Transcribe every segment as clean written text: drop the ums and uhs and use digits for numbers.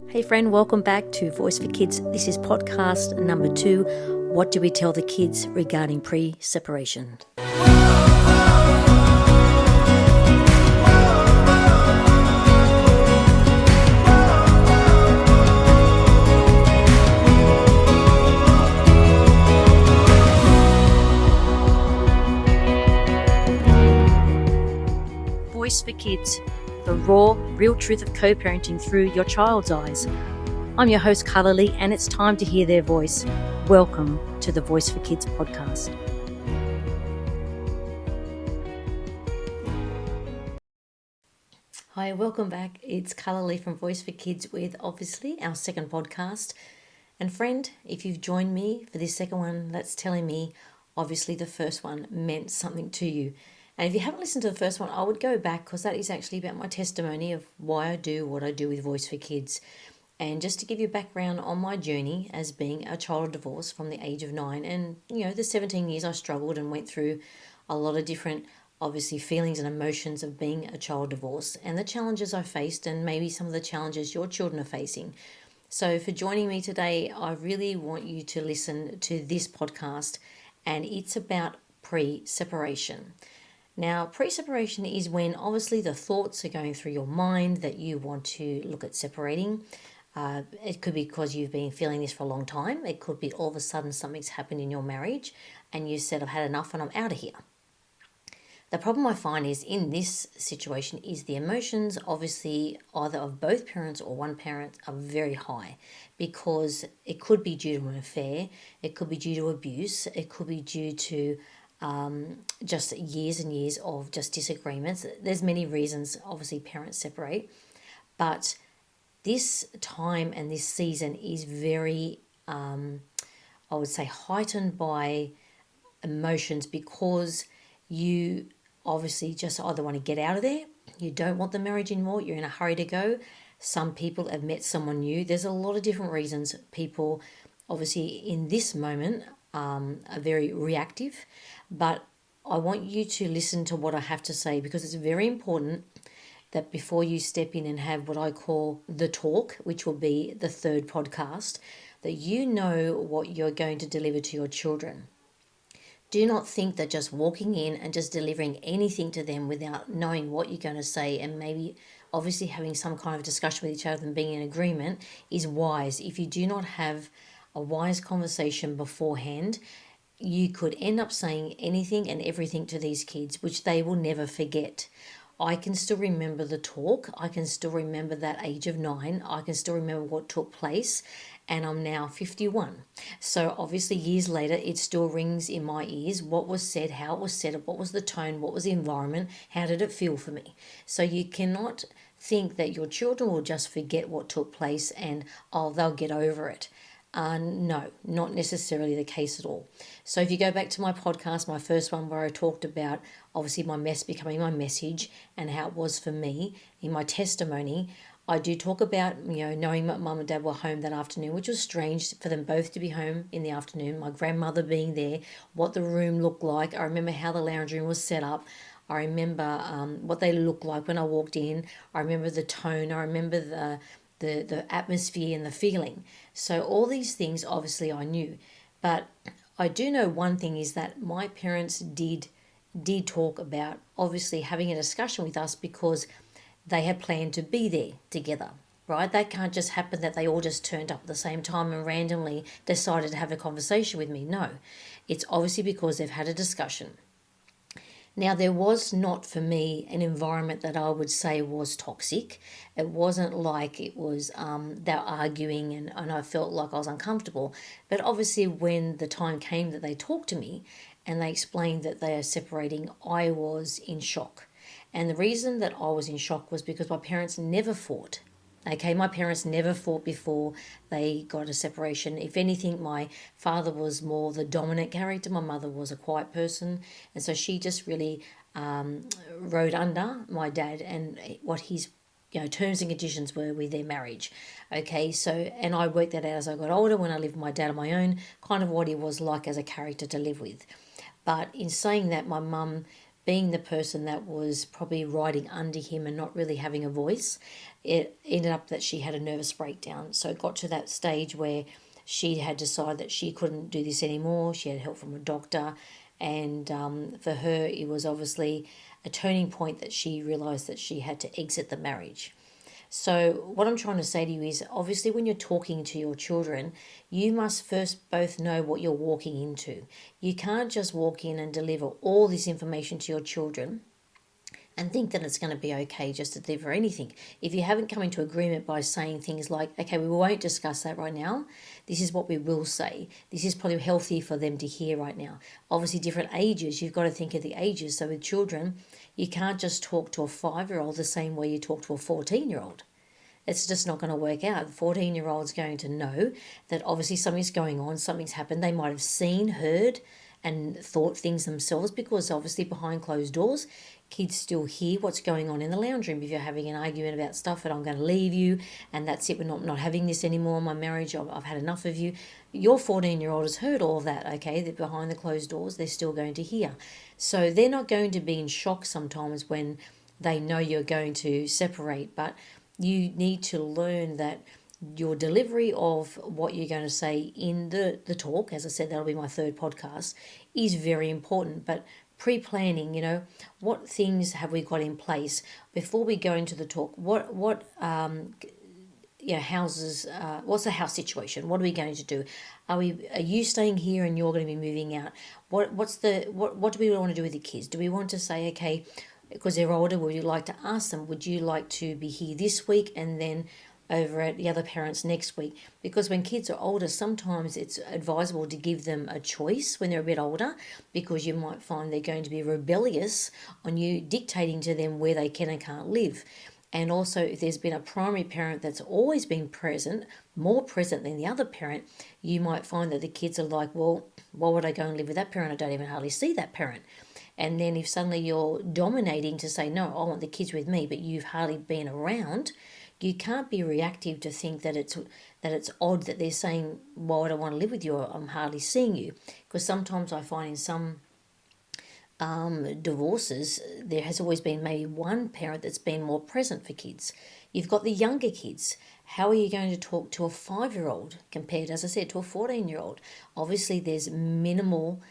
Hey friend, welcome back to Voice for Kids. This is podcast number 2. What do we tell the kids regarding pre-separation? Voice for Kids, the raw, real truth of co-parenting through your child's eyes. I'm your host, Karla Lee, and it's time to hear their voice. Welcome to the Voice for Kids podcast. Hi, welcome back. It's Karla Lee from Voice for Kids with obviously our second podcast. And friend, if you've joined me for this second one, that's telling me obviously the first one meant something to you. And if you haven't listened to the first one, I would go back because that is actually about my testimony of why I do what I do with Voice for Kids. And just to give you background on my journey as being a child of divorce from the age of 9 and, the 17 years I struggled and went through a lot of different, obviously, feelings and emotions of being a child divorce and the challenges I faced and maybe some of the challenges your children are facing. So for joining me today, I really want you to listen to this podcast, and it's about pre-separation. Now, pre-separation is when obviously the thoughts are going through your mind that you want to look at separating. It could be because you've been feeling this for a long time. It could be all of a sudden something's happened in your marriage and you said, I've had enough and I'm out of here. The problem I find is in this situation is the emotions obviously either of both parents or one parent are very high because it could be due to an affair, it could be due to abuse, it could be due to just years and years of just disagreements. There's many reasons obviously parents separate, but this time and this season is very, I would say, heightened by emotions because you obviously just either want to get out of there, you don't want the marriage anymore, you're in a hurry to go. Some people have met someone new. There's a lot of different reasons people obviously in this moment are very reactive, but I want you to listen to what I have to say because it's very important that before you step in and have what I call the talk, which will be the third podcast, that you know what you're going to deliver to your children. Do not think that just walking in and just delivering anything to them without knowing what you're going to say and maybe obviously having some kind of discussion with each other and being in agreement is wise. If you do not have a wise conversation beforehand, you could end up saying anything and everything to these kids, which they will never forget. I can still remember the talk. I can still remember that age of 9. I can still remember what took place, and I'm now 51. So obviously years later, it still rings in my ears. What was said, how it was said, what was the tone, what was the environment, how did it feel for me? So you cannot think that your children will just forget what took place and, they'll get over it. No, not necessarily the case at all. So if you go back to my podcast, my first one where I talked about obviously my mess becoming my message and how it was for me in my testimony, I do talk about, knowing that mum and dad were home that afternoon, which was strange for them both to be home in the afternoon, my grandmother being there, what the room looked like. I remember how the lounge room was set up. I remember what they looked like when I walked in. I remember the tone. I remember the atmosphere and the feeling. So all these things obviously I knew. But I do know one thing is that my parents did talk about obviously having a discussion with us because they had planned to be there together, right? That can't just happen that they all just turned up at the same time and randomly decided to have a conversation with me. No, it's obviously because they've had a discussion. Now, there was not for me an environment that I would say was toxic. It wasn't like it was they were arguing and I felt like I was uncomfortable. But obviously when the time came that they talked to me and they explained that they are separating, I was in shock. And the reason that I was in shock was because my parents never fought. Okay, my parents never fought before they got a separation. If anything, my father was more the dominant character. My mother was a quiet person. And so she just really rode under my dad and what his terms and conditions were with their marriage. Okay, so, and I worked that out as I got older when I lived with my dad on my own, kind of what he was like as a character to live with. But in saying that, my mum being the person that was probably riding under him and not really having a voice, it ended up that she had a nervous breakdown. So it got to that stage where she had decided that she couldn't do this anymore. She had help from a doctor, and for her, it was obviously a turning point that she realised that she had to exit the marriage. So, what I'm trying to say to you is obviously, when you're talking to your children, you must first both know what you're walking into. You can't just walk in and deliver all this information to your children and think that it's going to be okay just to deliver anything. If you haven't come into agreement by saying things like, okay, we won't discuss that right now, this is what we will say. This is probably healthy for them to hear right now. Obviously, different ages, you've got to think of the ages. So with children, you can't just talk to a 5-year-old the same way you talk to a 14-year-old. It's just not going to work out. The 14-year-old's going to know that obviously something's going on, something's happened. They might have seen, heard, and thought things themselves, because obviously behind closed doors, kids still hear what's going on in the lounge room. If you're having an argument about stuff and I'm going to leave you and that's it, we're not having this anymore in my marriage, I've had enough of you. Your 14-year-old has heard all of that, okay? That behind the closed doors, they're still going to hear. So they're not going to be in shock sometimes when they know you're going to separate, but you need to learn that your delivery of what you're going to say in the talk, as I said, that'll be my third podcast, is very important. But pre-planning, what things have we got in place before we go into the talk? Houses, what's the house situation? What are we going to do? Are you staying here and you're going to be moving out? What do we want to do with the kids? Do we want to say, okay, because they're older, would you like to ask them, would you like to be here this week and then over at the other parents next week? Because when kids are older, sometimes it's advisable to give them a choice when they're a bit older, because you might find they're going to be rebellious on you dictating to them where they can and can't live. And also, if there's been a primary parent that's always been present, more present than the other parent, you might find that the kids are like, well, why would I go and live with that parent? I don't even hardly see that parent. And then if suddenly you're dominating to say, no, I want the kids with me, but you've hardly been around, you can't be reactive to think that it's odd that they're saying, why would I want to live with you? I'm hardly seeing you. Because sometimes I find in some divorces, there has always been maybe one parent that's been more present for kids. You've got the younger kids. How are you going to talk to a 5-year-old compared, as I said, to a 14-year-old? Obviously, there's minimal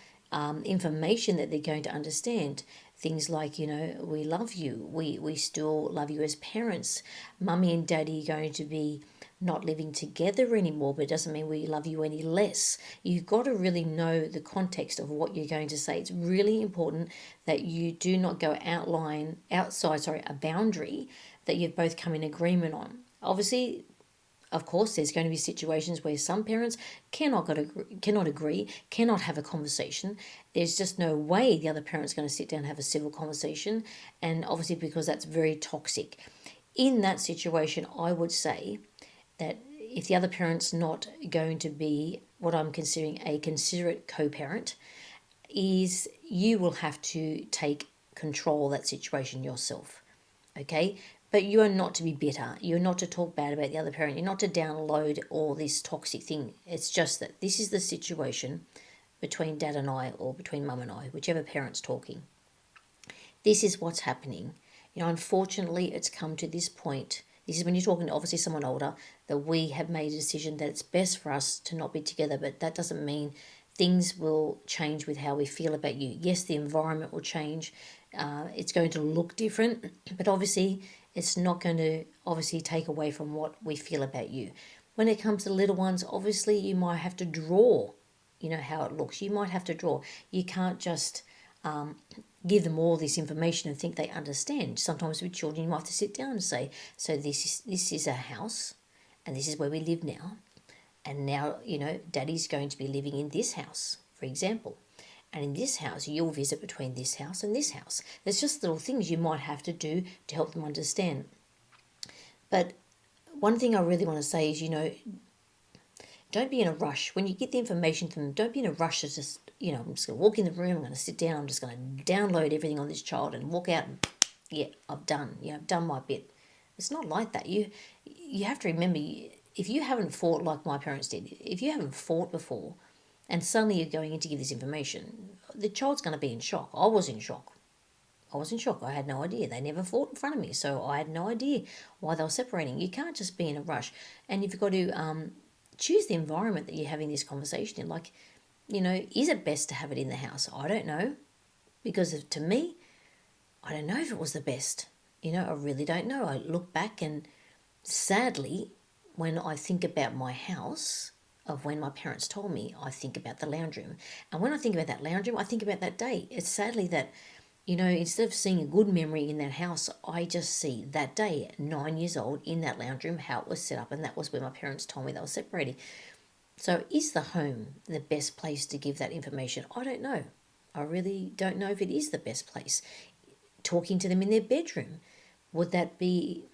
information that they're going to understand. Things like, we love you. We still love you as parents. Mummy and daddy are going to be not living together anymore, but it doesn't mean we love you any less. You've got to really know the context of what you're going to say. It's really important that you do not go outside a boundary that you've both come in agreement on. Obviously, of course, there's going to be situations where some parents cannot agree, cannot have a conversation. There's just no way the other parent's going to sit down and have a civil conversation, and obviously because that's very toxic. In that situation, I would say that if the other parent's not going to be what I'm considering a considerate co-parent, is you will have to take control of that situation yourself, okay? But you are not to be bitter. You're not to talk bad about the other parent. You're not to download all this toxic thing. It's just that this is the situation between dad and I, or between mum and I, whichever parent's talking. This is what's happening. Unfortunately, it's come to this point. This is when you're talking to obviously someone older, that we have made a decision that it's best for us to not be together, but that doesn't mean things will change with how we feel about you. Yes, the environment will change. It's going to look different, but obviously it's not going to obviously take away from what we feel about you. When it comes to little ones, obviously you might have to draw, how it looks. You might have to draw. You can't just give them all this information and think they understand. Sometimes with children, you might have to sit down and say, so this is a house, and this is where we live now. And now, daddy's going to be living in this house, for example. And in this house, you'll visit between this house and this house. There's just little things you might have to do to help them understand. But one thing I really want to say is, don't be in a rush. When you get the information from them, don't be in a rush to just, I'm just going to walk in the room, I'm going to sit down, I'm just going to download everything on this child and walk out and, I've done. I've done my bit. It's not like that. You have to remember, if you haven't fought like my parents did, if you haven't fought before, and suddenly you're going in to give this information, the child's going to be in shock. I was in shock. I was in shock. I had no idea. They never fought in front of me, so I had no idea why they were separating. You can't just be in a rush, and you've got to choose the environment that you're having this conversation in. Like, is it best to have it in the house? I don't know, because to me, I don't know if it was the best. I really don't know. I look back and sadly, when I think about my house, of when my parents told me, I think about the lounge room. And when I think about that lounge room, I think about that day. It's sadly that, instead of seeing a good memory in that house, I just see that day at 9 years old in that lounge room, how it was set up. And that was where my parents told me they were separating. So is the home the best place to give that information? I don't know. I really don't know if it is the best place. Talking to them in their bedroom, would that be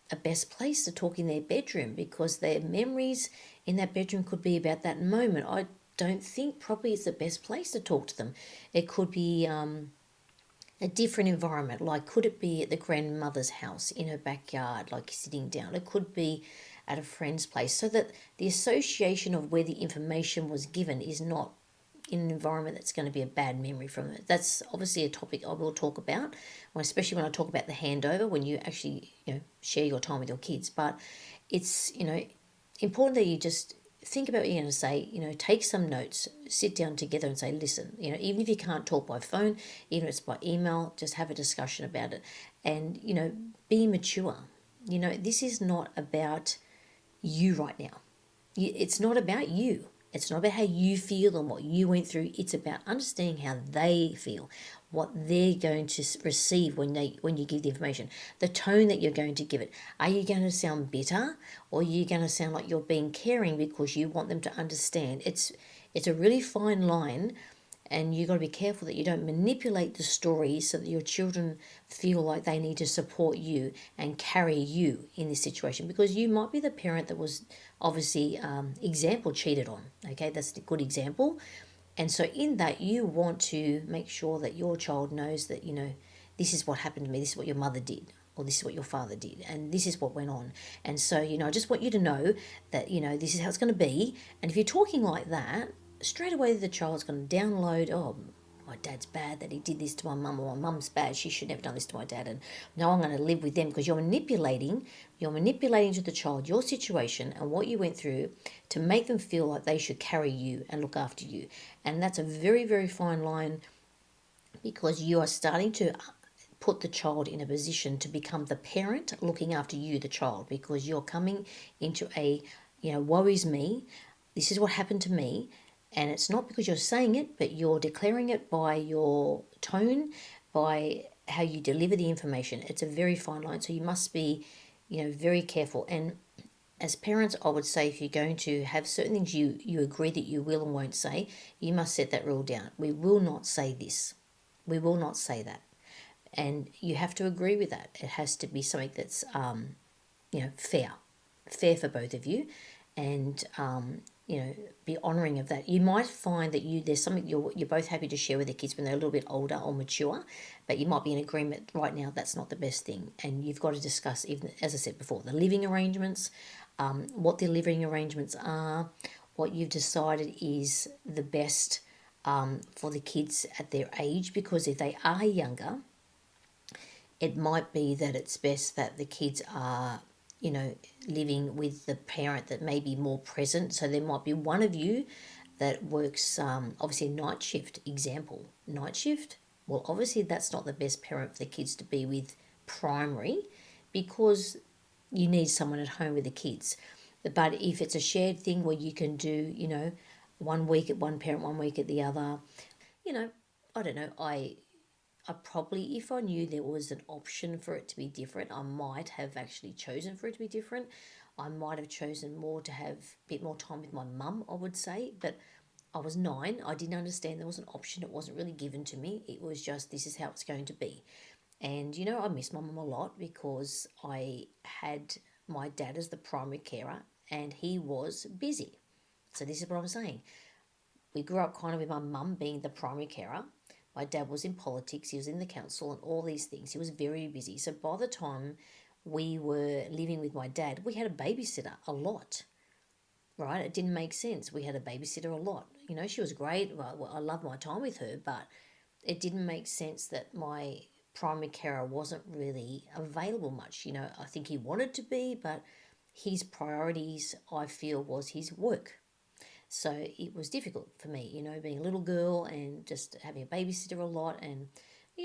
a best place to talk in their bedroom? Because their memories in that bedroom could be about that moment. I don't think probably it's the best place to talk to them. It could be a different environment. Like, could it be at the grandmother's house in her backyard, like sitting down? It could be at a friend's place, so that the association of where the information was given is not in an environment that's going to be a bad memory from it. That's obviously a topic I will talk about, especially when I talk about the handover, when you actually share your time with your kids. But it's important that you just think about what you're going to say. Take some notes, sit down together and say, listen. Even if you can't talk by phone, even if it's by email, just have a discussion about it, and be mature. This is not about you right now. It's not about you. It's not about how you feel and what you went through. It's about understanding how they feel, what they're going to receive when you give the information, the tone that you're going to give it. Are you going to sound bitter, or are you going to sound like you're being caring because you want them to understand? It's a really fine line, and you've got to be careful that you don't manipulate the story so that your children feel like they need to support you and carry you in this situation, because you might be the parent that was obviously example cheated on. Okay, that's a good example. And so in that, you want to make sure that your child knows that this is what happened to me, this is what your mother did, or this is what your father did, and this is what went on. And so I just want you to know that this is how it's going to be. And if you're talking like that, straight away the child's going to download, oh, my dad's bad that he did this to my mum, or my mum's bad, she should never have done this to my dad, and now I'm going to live with them. Because you're manipulating to the child your situation and what you went through to make them feel like they should carry you and look after you. And that's a very, very fine line, because you are starting to put the child in a position to become the parent looking after you, the child, because you're coming into a, woe is me, this is what happened to me. And it's not because you're saying it, but you're declaring it by your tone, by how you deliver the information. It's a very fine line. So you must be, very careful. And as parents, I would say, if you're going to have certain things you agree that you will and won't say, you must set that rule down. We will not say this. We will not say that. And you have to agree with that. It has to be something that's, fair for both of you, and be honouring of that. You might find that there's something you're both happy to share with the kids when they're a little bit older or mature, but you might be in agreement right now that's not the best thing, and you've got to discuss, even as I said before, the living arrangements, what the living arrangements are, what you've decided is the best for the kids at their age, because if they are younger, it might be that it's best that the kids are, living with the parent that may be more present. So there might be one of you that works, obviously, night shift, example, night shift. Well, obviously, that's not the best parent for the kids to be with primary, because you need someone at home with the kids. But if it's a shared thing where you can do, 1 week at one parent, 1 week at the other, I don't know, I probably, if I knew there was an option for it to be different, I might have actually chosen for it to be different. I might have chosen more to have a bit more time with my mum, I would say. But I was 9. I didn't understand there was an option. It wasn't really given to me. It was just, this is how it's going to be. And, I miss my mum a lot, because I had my dad as the primary carer and he was busy. So this is what I'm saying. We grew up kind of with my mum being the primary carer. My dad was in politics, he was in the council and all these things. He was very busy. So by the time we were living with my dad, we had a babysitter a lot, right? It didn't make sense. We had a babysitter a lot. She was great. Well, I loved my time with her, but it didn't make sense that my primary carer wasn't really available much. I think he wanted to be, but his priorities, I feel, was his work. So it was difficult for me, being a little girl and just having a babysitter a lot. And,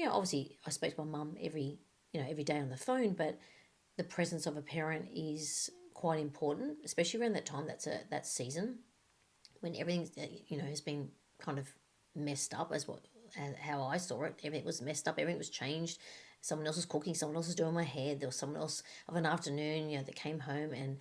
obviously I spoke to my mum every day on the phone, but the presence of a parent is quite important, especially around that time. That season when everything, has been kind of messed up as how I saw it. Everything was messed up. Everything was changed. Someone else was cooking. Someone else was doing my hair. There was someone else of an afternoon, that came home, and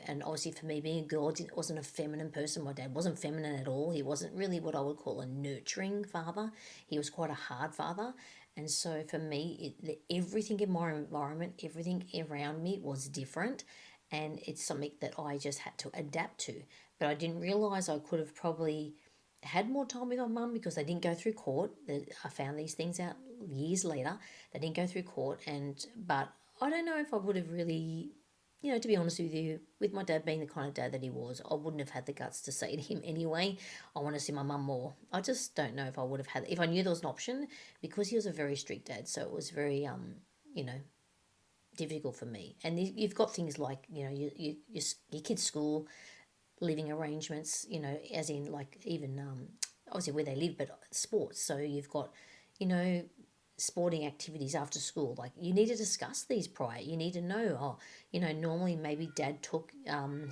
and obviously for me being a girl, wasn't a feminine person. My dad wasn't feminine at all. He wasn't really what I would call a nurturing father. He was quite a hard father, and so for me, everything in my environment, everything around me was different, and it's something that I just had to adapt to. But I didn't realize I could have probably had more time with my mum because they didn't go through court. I found these things out years later. They didn't go through court, but I don't know if I would have really, to be honest with you, with my dad being the kind of dad that he was, I wouldn't have had the guts to say to him anyway, I want to see my mum more. I just don't know if I would have had, if I knew there was an option, because he was a very strict dad, so it was very, you know, difficult for me. And you've got things like, your kids' school, living arrangements, as in like even obviously where they live, but sports. So you've got, you know, sporting activities after school. Like you need to discuss these prior. You need to know, normally maybe dad took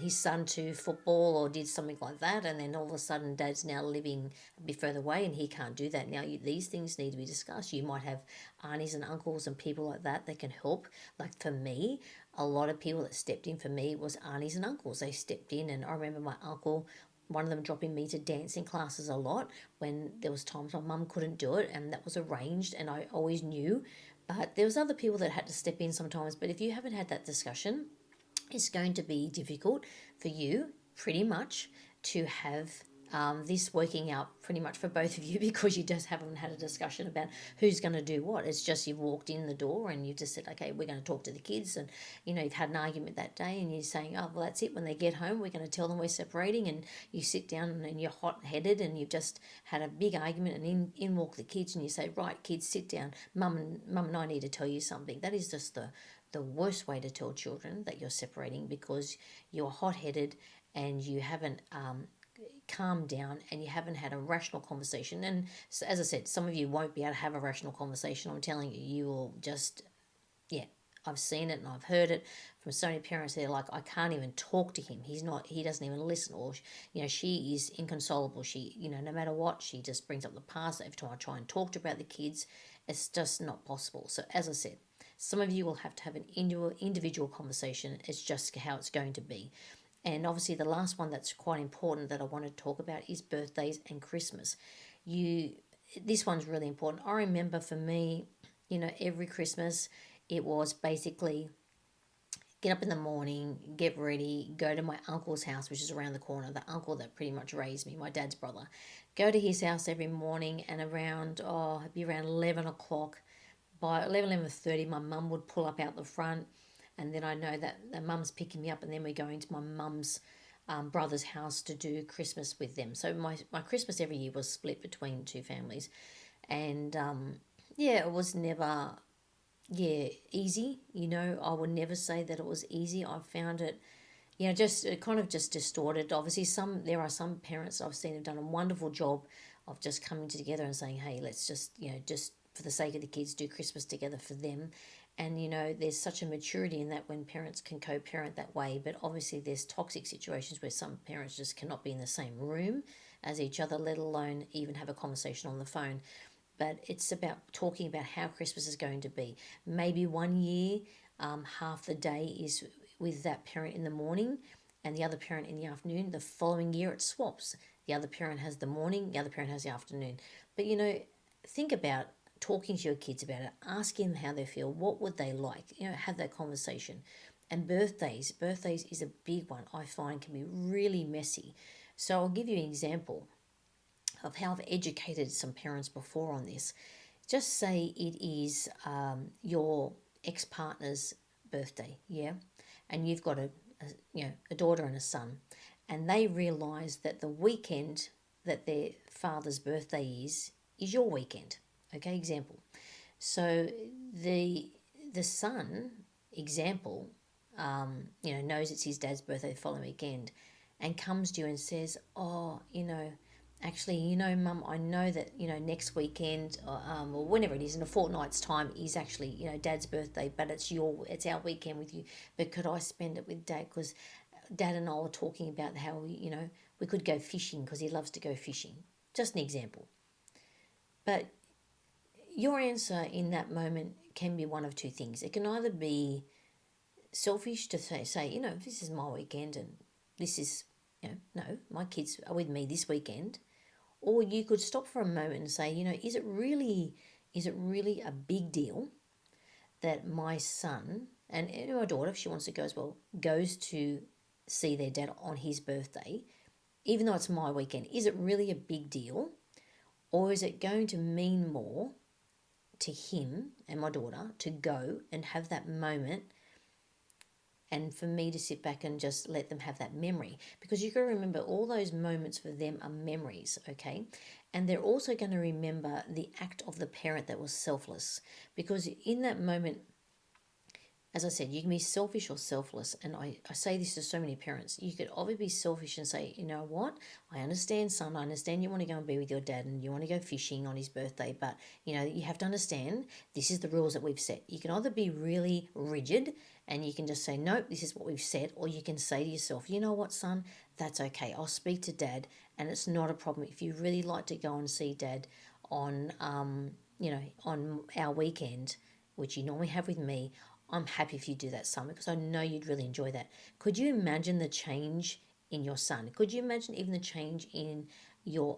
his son to football or did something like that, and then all of a sudden dad's now living a bit further away and he can't do that. Now these things need to be discussed. You might have aunties and uncles and people like that can help. Like for me, a lot of people that stepped in for me was aunties and uncles. They stepped in, and I remember my uncle, one of them dropping me to dancing classes a lot when there was times my mum couldn't do it, and that was arranged and I always knew. But there was other people that had to step in sometimes. But if you haven't had that discussion, it's going to be difficult for you pretty much to have this working out pretty much for both of you because you just haven't had a discussion about who's going to do what. It's just you've walked in the door and you've just said, okay, we're going to talk to the kids, and you've had an argument that day and you're saying, oh well, that's it, when they get home we're going to tell them we're separating, and you sit down and you're hot-headed and you've just had a big argument, and in walk the kids and you say, right kids, sit down, mum and I need to tell you something. That is just the worst way to tell children that you're separating, because you're hot-headed and you haven't calmed down and you haven't had a rational conversation. And so, as I said, some of you won't be able to have a rational conversation. I'm telling you, you will just, yeah, I've seen it and I've heard it from so many parents. They're like, I can't even talk to him. He doesn't even listen. Or, she is inconsolable. She, no matter what, she just brings up the past. Every time I try and talk to her about the kids, it's just not possible. So as I said, some of you will have to have an individual conversation. It's just how it's going to be. And obviously the last one that's quite important that I want to talk about is birthdays and Christmas. This one's really important. I remember for me, every Christmas it was basically get up in the morning, get ready, go to my uncle's house, which is around the corner, the uncle that pretty much raised me, my dad's brother. Go to his house every morning, and it'd be around 11 o'clock. By 11:30, my mum would pull up out the front, and then I know that the mum's picking me up, and then we're going to my mum's brother's house to do Christmas with them. So my Christmas every year was split between two families. And it was never easy. I would never say that it was easy. I found it, just kind of just distorted. Obviously, there are some parents I've seen have done a wonderful job of just coming together and saying, hey, let's just for the sake of the kids, do Christmas together for them. And, there's such a maturity in that when parents can co-parent that way. But obviously there's toxic situations where some parents just cannot be in the same room as each other, let alone even have a conversation on the phone. But it's about talking about how Christmas is going to be. Maybe one year, half the day is with that parent in the morning and the other parent in the afternoon. The following year it swaps. The other parent has the morning, the other parent has the afternoon. But, think about talking to your kids about it, asking them how they feel, what would they like, have that conversation. And birthdays is a big one I find can be really messy. So I'll give you an example of how I've educated some parents before on this. Just say it is your ex-partner's birthday, yeah, and you've got a daughter and a son, and they realise that the weekend that their father's birthday is is your weekend. Okay, example. So the son, example, knows it's his dad's birthday the following weekend, and comes to you and says, "Oh, actually, Mum, I know that next weekend, or whenever it is in a fortnight's time, is actually Dad's birthday, but it's our weekend with you. But could I spend it with Dad? Because Dad and I were talking about how we could go fishing because he loves to go fishing. Just an example. But your answer in that moment can be one of two things. It can either be selfish to say, this is my weekend and this is, no, my kids are with me this weekend. Or you could stop for a moment and say, is it really a big deal that my son and my daughter, if she wants to go as well, goes to see their dad on his birthday, even though it's my weekend? Is it really a big deal? Or is it going to mean more to him and my daughter to go and have that moment, and for me to sit back and just let them have that memory? Because you've got to remember, all those moments for them are memories, okay? And they're also going to remember the act of the parent that was selfless. Because in that moment, as I said, you can be selfish or selfless. And I say this to so many parents. You could obviously be selfish and say, you know what? I understand, son. I understand you want to go and be with your dad and you want to go fishing on his birthday. But, you have to understand this is the rules that we've set. You can either be really rigid and you can just say, nope, this is what we've set. Or you can say to yourself, you know what, son? That's okay. I'll speak to Dad and it's not a problem. If you really like to go and see Dad on, on our weekend, which you normally have with me, I'm happy if you do that, son, because I know you'd really enjoy that. Could you imagine the change in your son? Could you imagine even the change in your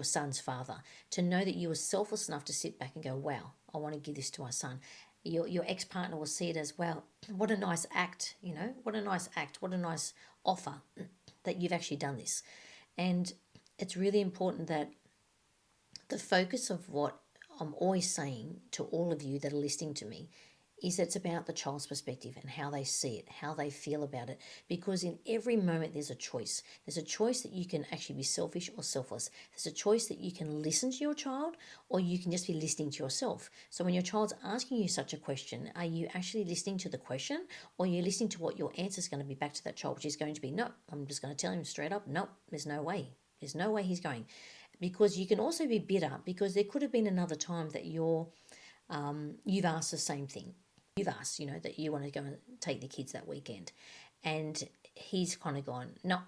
son's father, to know that you were selfless enough to sit back and go, wow, I want to give this to my son? Your ex-partner will see it as, well, what a nice act, what a nice act, what a nice offer that you've actually done this. And it's really important that the focus of what I'm always saying to all of you that are listening to me is it's about the child's perspective and how they see it, how they feel about it. Because in every moment there's a choice. There's a choice that you can actually be selfish or selfless. There's a choice that you can listen to your child, or you can just be listening to yourself. So when your child's asking you such a question, are you actually listening to the question, or are you listening to what your answer is going to be back to that child, which is going to be, no, I'm just going to tell him straight up, no, there's no way. There's no way he's going. Because you can also be bitter, because there could have been another time that you've asked the same thing. You've asked, that you want to go and take the kids that weekend. And he's kind of gone, no,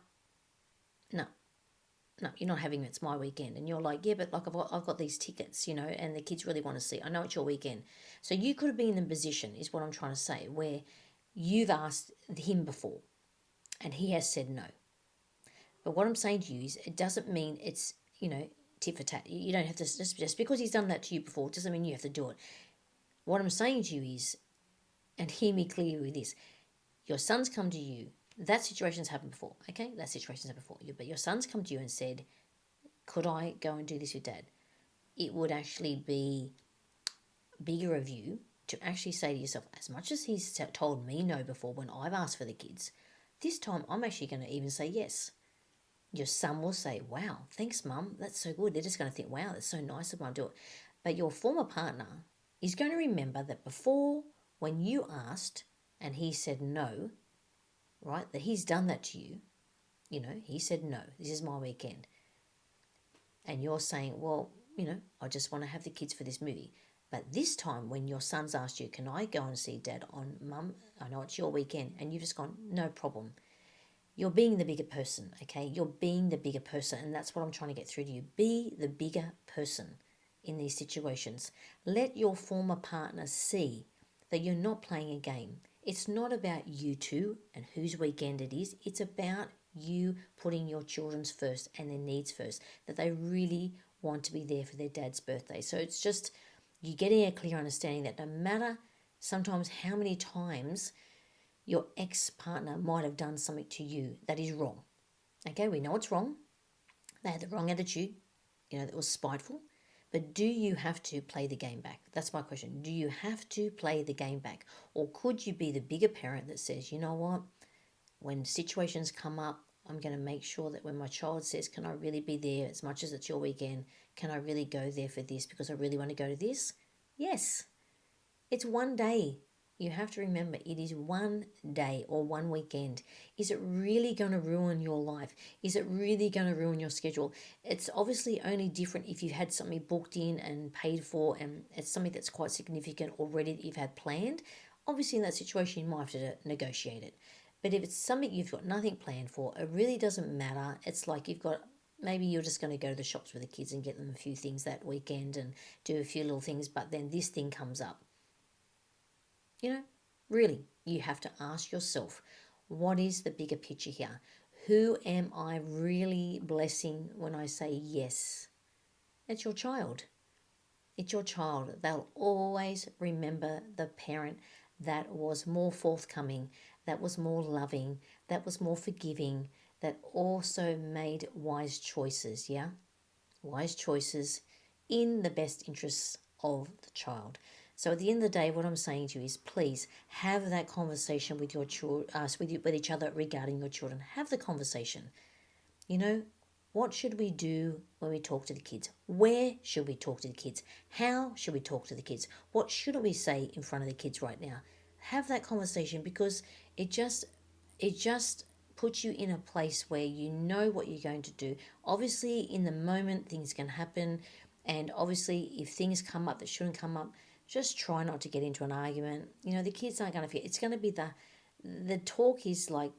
no, no, you're not having it. It's my weekend. And you're like, yeah, but like I've got these tickets, and the kids really want to see. I know it's your weekend. So you could have been in the position, is what I'm trying to say, where you've asked him before and he has said no. But what I'm saying to you is, it doesn't mean it's, tit for tat. You don't have to, just because he's done that to you before, doesn't mean you have to do it. What I'm saying to you is, and hear me clearly with this, your son's come to you. That situation's happened before, okay? That situation's happened before. But your son's come to you and said, could I go and do this with Dad? It would actually be bigger of you to actually say to yourself, as much as he's told me no before when I've asked for the kids, this time I'm actually going to even say yes. Your son will say, wow, thanks, Mum. That's so good. They're just going to think, wow, that's so nice of Mum to do it. But your former partner is going to remember that before, when you asked and he said no, right, that he's done that to you. He said no, this is my weekend. And you're saying, well, I just want to have the kids for this movie. But this time when your son's asked you, can I go and see Dad on, Mum, I know it's your weekend, and you've just gone, no problem. You're being the bigger person, okay? You're being the bigger person, and that's what I'm trying to get through to you. Be the bigger person in these situations. Let your former partner see that you're not playing a game. It's not about you two and whose weekend it is. It's about you putting your children's first and their needs first, that they really want to be there for their dad's birthday. So it's just you getting a clear understanding that no matter sometimes how many times your ex-partner might have done something to you that is wrong. Okay, we know it's wrong. They had the wrong attitude, that was spiteful. But do you have to play the game back? That's my question. Do you have to play the game back? Or could you be the bigger parent that says, you know what, when situations come up, I'm going to make sure that when my child says, can I really be there as much as it's your weekend? Can I really go there for this because I really want to go to this? Yes. It's one day. You have to remember it is one day or one weekend. Is it really going to ruin your life? Is it really going to ruin your schedule? It's obviously only different if you've had something booked in and paid for and it's something that's quite significant already that you've had planned. Obviously, in that situation, you might have to negotiate it. But if it's something you've got nothing planned for, it really doesn't matter. It's like you've got maybe you're just going to go to the shops with the kids and get them a few things that weekend and do a few little things, but then this thing comes up. Really, you have to ask yourself, what is the bigger picture here? Who am I really blessing when I say yes? It's your child. It's your child. They'll always remember the parent that was more forthcoming, that was more loving, that was more forgiving, that also made wise choices, yeah? Wise choices in the best interests of the child. So at the end of the day, what I'm saying to you is, please have that conversation with your children, with each other regarding your children. Have the conversation. What should we do when we talk to the kids? Where should we talk to the kids? How should we talk to the kids? What shouldn't we say in front of the kids right now? Have that conversation because it just puts you in a place where you know what you're going to do. Obviously, in the moment, things can happen, and obviously, if things come up that shouldn't come up, just try not to get into an argument. The kids aren't going to feel. It's going to be the talk is like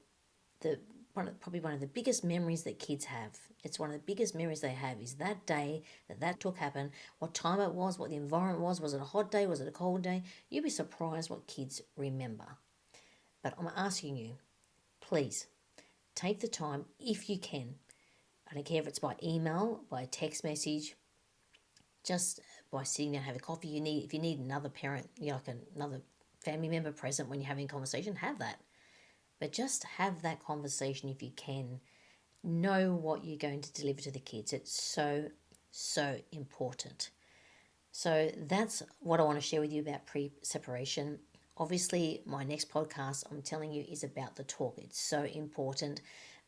probably one of the biggest memories that kids have. It's one of the biggest memories they have is that day that talk happened, what time it was, what the environment was. Was it a hot day? Was it a cold day? You'd be surprised what kids remember. But I'm asking you, please take the time if you can. I don't care if it's by email, by text message, just by sitting down, have a coffee. If you need another parent, like another family member present when you're having a conversation, have that. But just have that conversation if you can. Know what you're going to deliver to the kids. It's so, so important. So that's what I want to share with you about pre-separation. Obviously, my next podcast, I'm telling you, is about the talk. It's so important.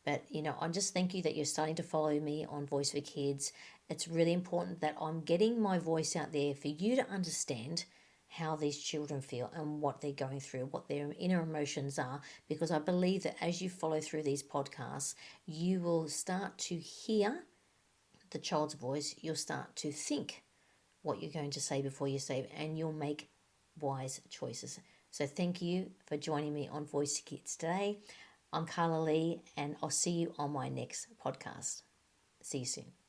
But, I just thank you that you're starting to follow me on Voice for Kids. It's really important that I'm getting my voice out there for you to understand how these children feel and what they're going through, what their inner emotions are, because I believe that as you follow through these podcasts, you will start to hear the child's voice, you'll start to think what you're going to say before you say it, and you'll make wise choices. So thank you for joining me on Voice for Kids today. I'm Karla Lee, and I'll see you on my next podcast. See you soon.